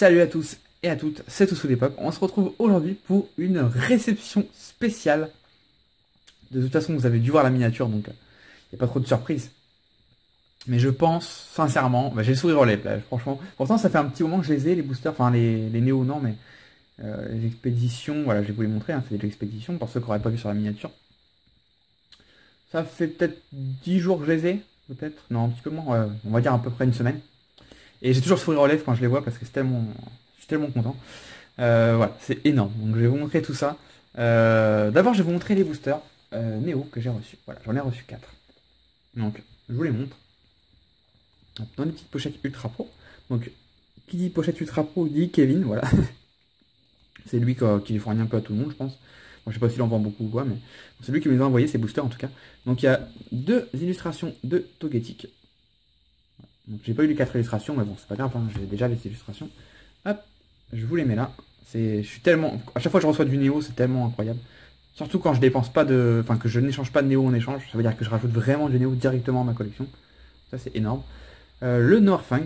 Salut à tous et à toutes, c'est Toussou l'époque. On se retrouve aujourd'hui pour une réception spéciale. De toute façon, vous avez dû voir la miniature, donc il n'y a pas trop de surprise. Mais je pense, sincèrement, j'ai le sourire aux lèvres, là, franchement. Pourtant, ça fait un petit moment que je les ai, les boosters, enfin les néo, non, mais les expéditions, voilà, je vais vous les montrer, hein, c'est des expéditions, pour ceux qui n'auraient pas vu sur la miniature. Ça fait peut-être 10 jours que je les ai, peut-être, non, un petit peu moins, ouais, on va dire à peu près une semaine. Et j'ai toujours le sourire aux lèvres quand je les vois parce que c'est tellement, je suis tellement content. Voilà, c'est énorme. Donc je vais vous montrer tout ça. D'abord, je vais vous montrer les boosters Néo que j'ai reçus. Voilà, j'en ai reçu 4. Donc, je vous les montre. Dans les petites pochettes Ultra Pro. Donc, qui dit pochette Ultra Pro dit Kevin, voilà. C'est lui qui les fournit un peu à tout le monde, je pense. Bon, je sais pas s'il en vend beaucoup ou quoi, mais c'est lui qui me les a envoyés, ces boosters en tout cas. Donc, il y a 2 illustrations de Togetic. Donc j'ai pas eu les 4 illustrations, mais bon, c'est pas grave, hein, j'ai déjà les illustrations. Hop, je vous les mets là. Je suis tellement. À chaque fois que je reçois du Néo, c'est tellement incroyable. Surtout quand je dépense pas de. Enfin, que je n'échange pas de Néo en échange. Ça veut dire que je rajoute vraiment du Néo directement à ma collection. Ça, c'est énorme. Le Noirfang.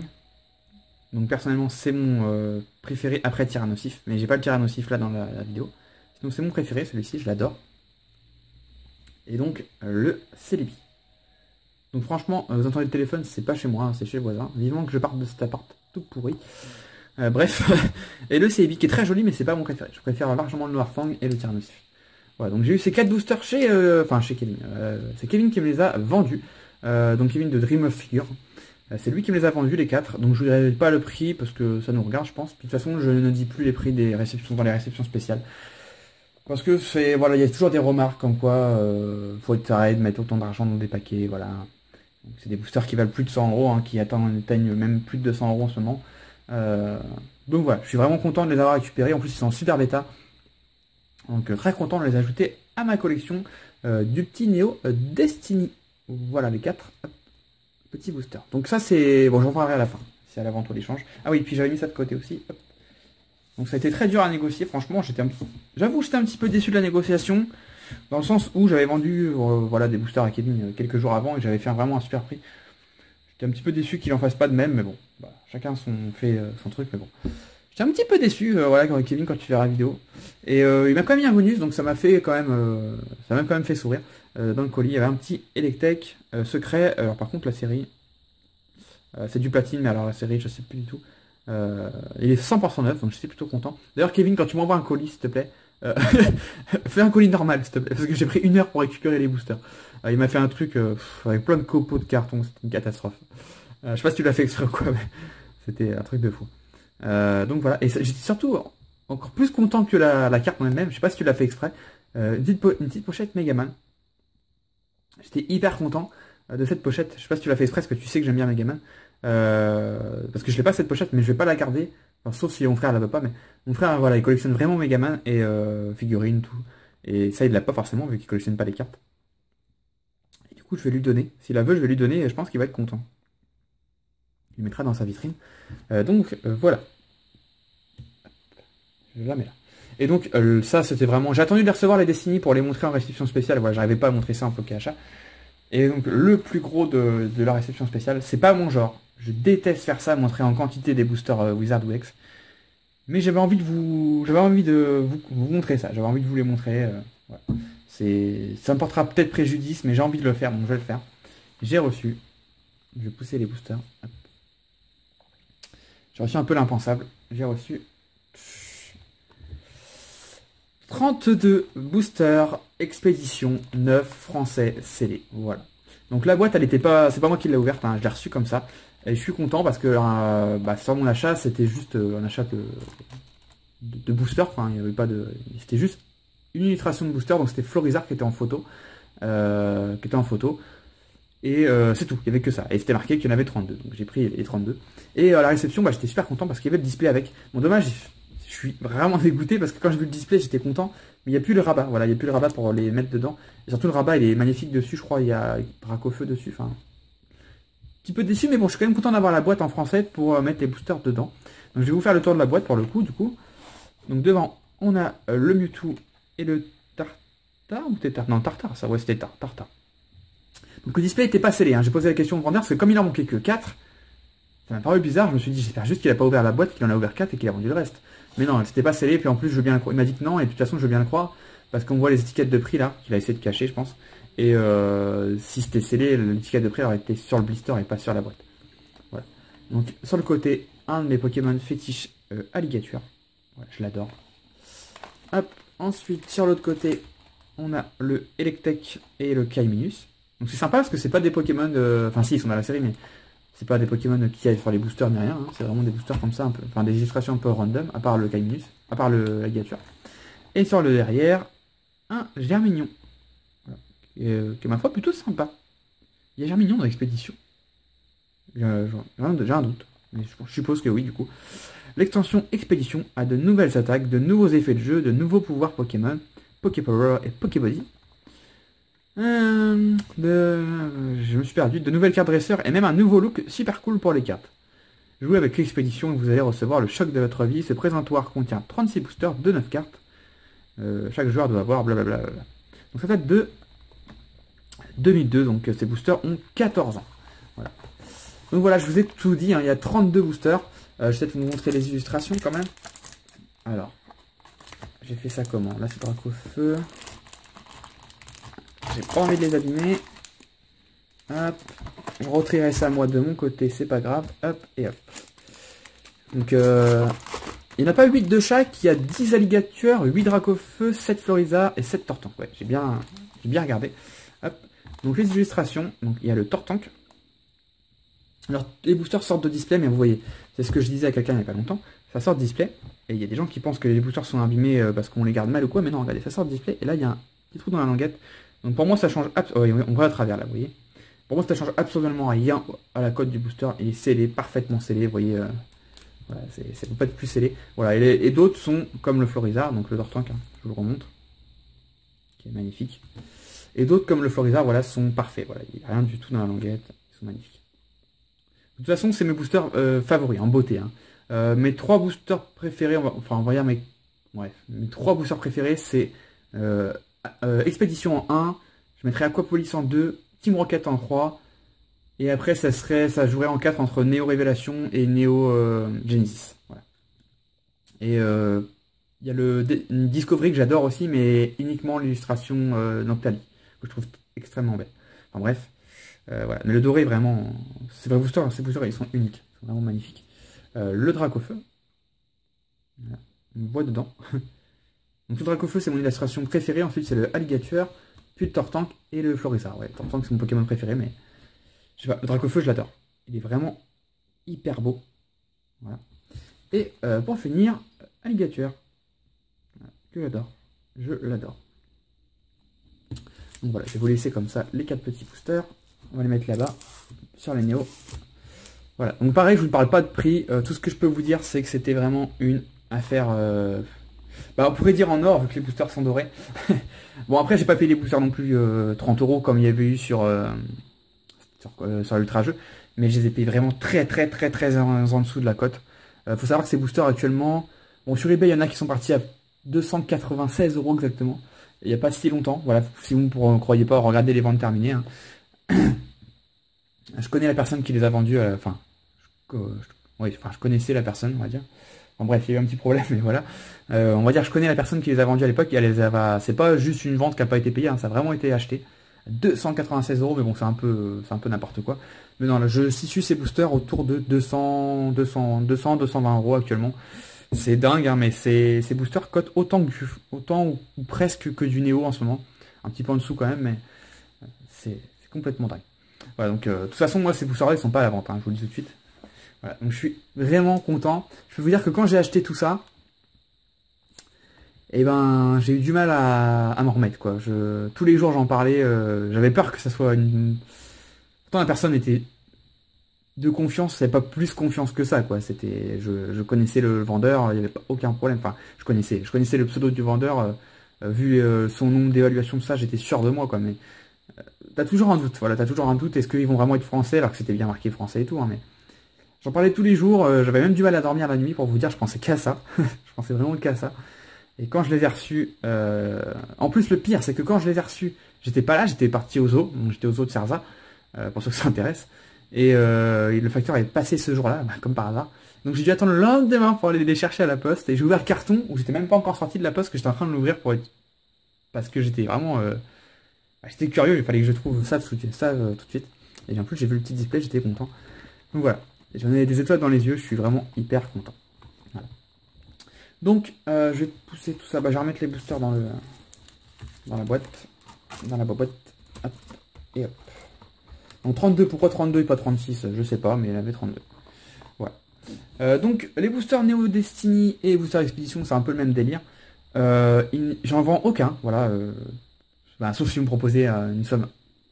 Donc personnellement, c'est mon préféré après Tyrannosif. Mais j'ai pas le Tyrannosif là dans la vidéo. Sinon, c'est mon préféré, celui-ci, je l'adore. Et donc, le Celebi. Donc franchement, vous entendez le téléphone, c'est pas chez moi, hein, c'est chez le voisin. Vivement que je parte de cet appart tout pourri. Bref, et le Celebi qui est très joli, mais c'est pas mon préféré. Je préfère largement le Noirfang et le Tyrannosif. Voilà, donc j'ai eu ces 4 boosters chez Kevin. C'est Kevin qui me les a vendus. Donc Kevin de Dream of Figure. C'est lui qui me les a vendus les 4. Donc je ne vous dirai pas le prix parce que ça nous regarde, je pense. Puis, de toute façon, je ne dis plus les prix des réceptions dans les réceptions spéciales. Parce que c'est voilà, il y a toujours des remarques comme quoi faut être arrêté de mettre autant d'argent dans des paquets, voilà. C'est des boosters qui valent plus de 100 €, hein, qui atteignent même plus de 200 € en ce moment. Donc voilà, je suis vraiment content de les avoir récupérés. En plus, ils sont en super bêta. Donc très content de les ajouter à ma collection du petit Néo Destiny. Voilà les 4 petits boosters. Donc ça c'est... Bon, j'en parlerai à la fin. C'est à la vente ou l'échange. Ah oui, puis j'avais mis ça de côté aussi. Hop. Donc ça a été très dur à négocier. Franchement, j'avoue j'étais un petit peu déçu de la négociation. Dans le sens où j'avais vendu voilà, des boosters à Kevin quelques jours avant et j'avais fait vraiment un super prix. J'étais un petit peu déçu qu'il en fasse pas de même, mais bon, bah, chacun fait son truc, mais bon. J'étais un petit peu déçu, voilà, Kevin, quand tu verras la vidéo. Et il m'a quand même mis un bonus, donc ça m'a fait quand même, ça m'a quand même fait sourire. Dans le colis, il y avait un petit Electek secret. Alors par contre, la série, c'est du platine, mais alors la série, je sais plus du tout. Il est 100% neuf, donc je suis plutôt content. D'ailleurs, Kevin, quand tu m'envoies un colis, s'il te plaît, fais un colis normal, s'il te plaît, parce que j'ai pris 1 heure pour récupérer les boosters. Il m'a fait un truc avec plein de copeaux de carton, c'était une catastrophe. Je sais pas si tu l'as fait exprès ou quoi, mais c'était un truc de fou. Donc voilà, et j'étais surtout encore plus content que la carte en elle-même, je sais pas si tu l'as fait exprès. Une petite pochette Megaman. J'étais hyper content de cette pochette, je sais pas si tu l'as fait exprès, parce que tu sais que j'aime bien Megaman. Parce que je l'ai pas cette pochette, mais je vais pas la garder. Enfin, sauf si mon frère la veut pas, mais mon frère, voilà, il collectionne vraiment Megaman et figurines, tout. Et ça, il l'a pas forcément, vu qu'il collectionne pas les cartes. Et du coup, je vais lui donner. S'il la veut, je vais lui donner et je pense qu'il va être content. Il mettra dans sa vitrine. Donc, voilà. Je la mets là. Et donc, ça, c'était vraiment... J'ai attendu de les recevoir, les Destiny, pour les montrer en réception spéciale. Voilà, j'arrivais pas à montrer ça en poké achat. Et donc, le plus gros de la réception spéciale, c'est pas mon genre. Je déteste faire ça, montrer en quantité des boosters Wizard ou X. Mais j'avais envie de vous montrer ça. J'avais envie de vous les montrer. Voilà. Ça me portera peut-être préjudice, mais j'ai envie de le faire, donc je vais le faire. J'ai reçu. Je vais pousser les boosters. J'ai reçu un peu l'impensable. J'ai reçu 32 boosters expédition 9 français scellés. Voilà. Donc la boîte, elle était pas. C'est pas moi qui l'ai ouverte, hein, je l'ai reçue comme ça. Et je suis content parce que sur mon achat, c'était juste un achat de booster. Enfin, il n'y avait pas de. C'était juste une illustration de booster, donc c'était Florizard qui était en photo. Et c'est tout, il n'y avait que ça. Et c'était marqué qu'il y en avait 32. Donc j'ai pris les 32. Et à la réception, j'étais super content parce qu'il y avait le display avec. Bon, dommage, je suis vraiment dégoûté parce que quand j'ai vu le display, j'étais content. Mais il n'y a plus le rabat. Voilà, il n'y a plus le rabat pour les mettre dedans. Et surtout, le rabat, il est magnifique dessus. Je crois il y a braque au feu dessus. Enfin, un petit peu déçu, mais bon, je suis quand même content d'avoir la boîte en français pour mettre les boosters dedans. Donc je vais vous faire le tour de la boîte pour le coup, du coup. Donc devant, on a le Mewtwo et le Tartare ou Tétard? Non, Tartare, ça, ouais, c'était Tartare. Donc le display n'était pas scellé, hein. J'ai posé la question au vendeur, parce que comme il en manquait que 4, Ça m'a paru bizarre, je me suis dit, j'espère juste qu'il a pas ouvert la boîte, qu'il en a ouvert 4 et qu'il a vendu le reste. Mais non, c'était pas scellé, puis en plus, je veux bien le croire. Il m'a dit que non, et de toute façon, je veux bien le croire, parce qu'on voit les étiquettes de prix là, qu'il a essayé de cacher, je pense. Et si c'était scellé, l'étiquette de prix aurait été sur le blister et pas sur la boîte. Voilà. Donc, sur le côté, un de mes Pokémon fétiches, Alligator. Voilà, je l'adore. Hop, ensuite, sur l'autre côté, on a le Electek et le Kaiminus. Donc c'est sympa parce que c'est pas des Pokémon enfin si, ils sont dans la série, mais c'est pas des Pokémon qui aillent faire les boosters ni rien, hein. C'est vraiment des boosters comme ça, un peu, enfin des illustrations un peu random, à part le Kaiminus, à part le Alligator. Et sur le derrière, un Germignon. Voilà. Qui est ma foi plutôt sympa. Il y a Germignon dans l'expédition. J'ai un doute, mais je suppose que oui du coup. L'extension Expédition a de nouvelles attaques, de nouveaux effets de jeu, de nouveaux pouvoirs Pokémon, Poképower et Pokébody. Je me suis perdu. De nouvelles cartes dresseurs et même un nouveau look super cool pour les cartes. Jouez avec l'expédition et vous allez recevoir le choc de votre vie. Ce présentoir contient 36 boosters de 9 cartes. Chaque joueur doit avoir blablabla. Donc ça date de 2002, donc ces boosters ont 14 ans. Voilà. Donc voilà, je vous ai tout dit, hein, il y a 32 boosters. Je vais peut-être vous montrer les illustrations quand même. Alors, j'ai fait ça comment? Là c'est Dracofeu. J'ai pas envie de les abîmer. Hop. Je retrierai ça moi de mon côté, c'est pas grave. Hop et hop. Donc il n'y en a pas 8 de chaque, il y a 10 alligators, 8 Dracofeu, 7 Floriza et 7 Tortank. Ouais, j'ai bien regardé. Hop. Donc les illustrations, donc il y a le Tortank. Alors les boosters sortent de display, mais vous voyez, c'est ce que je disais à quelqu'un il n'y a pas longtemps. Ça sort de display, et il y a des gens qui pensent que les boosters sont abîmés parce qu'on les garde mal ou quoi, mais non, regardez, ça sort de display, et là il y a un petit trou dans la languette. Donc pour moi ça change on voit à travers là, vous voyez. Pour moi ça change absolument rien à la cote du booster. Il est scellé, parfaitement scellé, vous voyez. Voilà, ça peut pas être plus scellé. Voilà, et d'autres sont comme le Florizard, donc le Tortank, hein, je vous le remontre, qui est magnifique. Et d'autres comme le Florizard, voilà, sont parfaits. Voilà, il n'y a rien du tout dans la languette, ils sont magnifiques. De toute façon, c'est mes boosters favoris en beauté. Hein. Mes 3 boosters préférés, on va dire mes 3 boosters préférés, c'est Expédition en 1, je mettrais Aquapolis en 2, Team Rocket en 3, et après ça jouerait en 4 entre Neo Révélation et Neo Genesis. Voilà. Et il y a une Discovery que j'adore aussi, mais uniquement l'illustration Noctali, que je trouve extrêmement belle. Enfin bref, voilà. Mais le doré, vraiment, ces boosters, ils sont uniques, ils sont vraiment magnifiques. Le Dracofeu, voilà. On voit dedans. Donc le Dracofeu, c'est mon illustration préférée. Ensuite, c'est le Alligator, puis le Tortank et le Florizard. Ouais, le Tortank, c'est mon Pokémon préféré, mais je sais pas, le Dracofeu, je l'adore. Il est vraiment hyper beau. Voilà. Et pour finir, Alligator, voilà, que j'adore. Je l'adore. Donc voilà, je vais vous laisser comme ça les 4 petits boosters. On va les mettre là-bas, sur les Néo. Voilà, donc pareil, je ne vous parle pas de prix. Tout ce que je peux vous dire, c'est que c'était vraiment une affaire... on pourrait dire en or, vu que les boosters sont dorés. Bon, après, j'ai pas payé les boosters non plus 30 € comme il y avait eu sur l'ultra jeu. Mais je les ai payés vraiment très en dessous de la cote. Faut savoir que ces boosters actuellement... Bon, sur eBay, il y en a qui sont partis à 296 € exactement. Il n'y a pas si longtemps. Voilà, si vous ne croyez pas, regardez les ventes terminées. Hein. Je connais la personne qui les a vendus. Je connaissais la personne, on va dire. En bref, il y a eu un petit problème, mais voilà. On va dire je connais la personne qui les a vendus à l'époque. C'est pas juste une vente qui n'a pas été payée, hein, ça a vraiment été acheté. 296 €, mais bon, c'est un peu n'importe quoi. Mais non, là, je situe ces boosters autour de 220 € actuellement. C'est dingue, hein, mais ces boosters cotent autant ou presque que du Néo en ce moment. Un petit peu en dessous quand même, mais c'est complètement dingue. Voilà, donc de toute façon, moi, ces boosters-là, ils sont pas à la vente, hein, je vous le dis tout de suite. Voilà, donc je suis vraiment content. Je peux vous dire que quand j'ai acheté tout ça, eh ben, j'ai eu du mal à m'en remettre, quoi. Tous les jours, j'en parlais. J'avais peur que ça soit une... Pourtant, la personne était de confiance, c'est pas plus confiance que ça, quoi. Je connaissais le vendeur, il n'y avait pas aucun problème. Enfin, je connaissais le pseudo du vendeur. Vu son nom d'évaluation de ça, j'étais sûr de moi, quoi. Mais t'as toujours un doute, voilà, t'as toujours un doute. Est-ce qu'ils vont vraiment être français, alors que c'était bien marqué français et tout, hein, mais... J'en parlais tous les jours, j'avais même du mal à dormir la nuit pour vous dire, je pensais qu'à ça. Je pensais vraiment qu'à ça. Et quand je les ai reçus, en plus le pire, c'est que quand je les ai reçus, j'étais pas là, j'étais parti au zoo, donc j'étais au zoo de Cerza, pour ceux que ça intéresse. Et le facteur est passé ce jour-là, bah, comme par hasard. Donc j'ai dû attendre le lendemain pour aller les chercher à la poste. Et j'ai ouvert le carton où j'étais même pas encore sorti de la poste, que j'étais en train de l'ouvrir pour être... Parce que j'étais vraiment... bah, j'étais curieux, il fallait que je trouve ça tout de suite. Et en plus j'ai vu le petit display, j'étais content. Donc voilà, j'en ai des étoiles dans les yeux, je suis vraiment hyper content. Voilà. Donc je vais pousser tout ça, bah, je vais remettre les boosters dans la boîte. Dans la boîte. Hop. Et hop. Donc 32, pourquoi 32 et pas 36? Je sais pas, mais il avait 32. Voilà. Donc les boosters Neo Destiny et boosters Expedition, c'est un peu le même délire. J'en vends aucun, voilà. Bah, sauf si vous me proposez une somme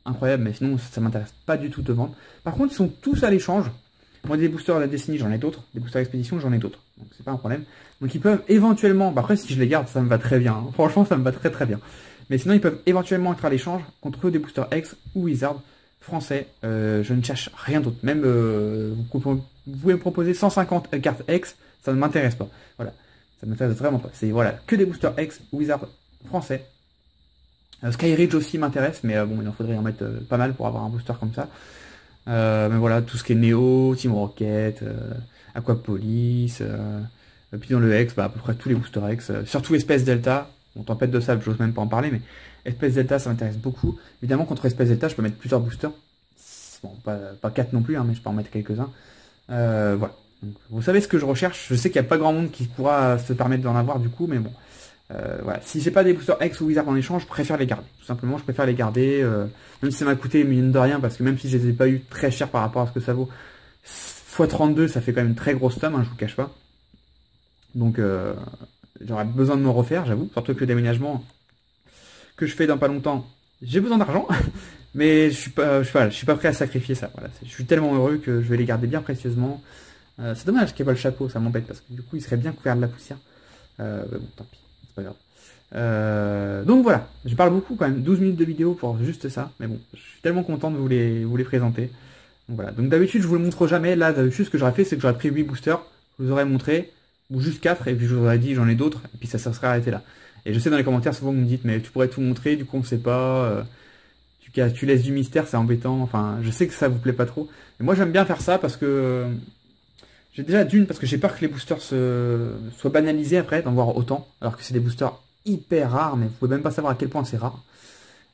incroyable, mais sinon ça m'intéresse pas du tout de vendre. Par contre, ils sont tous à l'échange. Moi, des boosters de Destiny, j'en ai d'autres. Des boosters Expedition, j'en ai d'autres. Donc c'est pas un problème. Donc ils peuvent éventuellement, bah, après si je les garde, ça me va très bien. Hein. Franchement, ça me va très très bien. Mais sinon, ils peuvent éventuellement être à l'échange contre des boosters X ou Wizard français. Je ne cherche rien d'autre. Même vous pouvez me proposer 150 cartes X, ça ne m'intéresse pas. Voilà, ça ne m'intéresse vraiment pas. C'est voilà que des boosters X ou Wizard français. Skyridge aussi m'intéresse, mais bon, il en faudrait en mettre pas mal pour avoir un booster comme ça. Mais voilà, tout ce qui est Neo, Team Rocket, Aquapolis, puis dans le X, bah, à peu près tous les boosters X, surtout Espèce Delta. Bon, Tempête de Sable, j'ose même pas en parler, mais Espèce Delta, ça m'intéresse beaucoup. Évidemment, contre Espèce Delta, je peux mettre plusieurs boosters. Bon, pas 4 non plus, hein, mais je peux en mettre quelques-uns. Voilà. Donc, vous savez ce que je recherche. Je sais qu'il n'y a pas grand monde qui pourra se permettre d'en avoir du coup, mais bon. Voilà. Si j'ai pas des boosters X ou Wizard en échange, je préfère les garder. Tout simplement, je préfère les garder. Même si ça m'a coûté mine de rien, parce que même si je les ai pas eu très cher par rapport à ce que ça vaut, x32, ça fait quand même une très grosse somme, hein, je vous cache pas. Donc, j'aurais besoin de me refaire, j'avoue. Surtout que le déménagement que je fais dans pas longtemps, j'ai besoin d'argent. Mais je suis pas prêt à sacrifier ça. Voilà. Je suis tellement heureux que je vais les garder bien précieusement. C'est dommage qu'il n'y ait pas le chapeau, ça m'embête parce que du coup il serait bien couvert de la poussière. Bon, tant pis, c'est pas grave. Donc voilà, je parle beaucoup quand même, 12 minutes de vidéo pour juste ça. Mais bon, je suis tellement content de vous les présenter. Donc voilà, donc d'habitude je vous le montre jamais. Là, d'habitude ce que j'aurais fait, c'est que j'aurais pris 8 boosters, je vous aurais montré, ou juste 4, et puis je vous aurais dit j'en ai d'autres, et puis ça serait arrêté là. Et je sais dans les commentaires souvent vous me dites mais tu pourrais tout montrer, du coup on sait pas, tu laisses du mystère, c'est embêtant, enfin je sais que ça vous plaît pas trop. Mais moi j'aime bien faire ça parce que j'ai déjà parce que j'ai peur que les boosters soient banalisés après, d'en voir autant, alors que c'est des boosters hyper rares, mais vous pouvez même pas savoir à quel point c'est rare.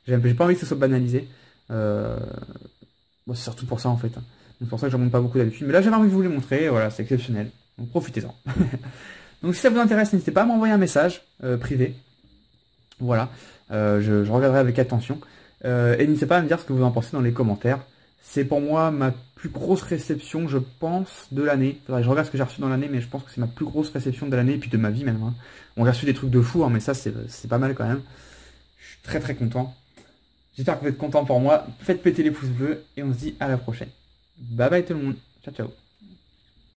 J'ai pas envie que ça soit banalisé. Bon, c'est surtout pour ça en fait. Hein. C'est pour ça que j'en montre pas beaucoup d'habitude. Mais là j'avais envie de vous les montrer, voilà, c'est exceptionnel. Donc profitez-en. Donc si ça vous intéresse, n'hésitez pas à m'envoyer un message privé. Voilà, je regarderai avec attention. Et n'hésitez pas à me dire ce que vous en pensez dans les commentaires. C'est pour moi ma plus grosse réception, je pense, de l'année. Je regarde ce que j'ai reçu dans l'année, mais je pense que c'est ma plus grosse réception de l'année, et puis de ma vie même. Hein. On a reçu des trucs de fou, hein, mais ça c'est pas mal quand même. Je suis très très content. J'espère que vous êtes contents pour moi. Faites péter les pouces bleus, et on se dit à la prochaine. Bye bye tout le monde. Ciao ciao.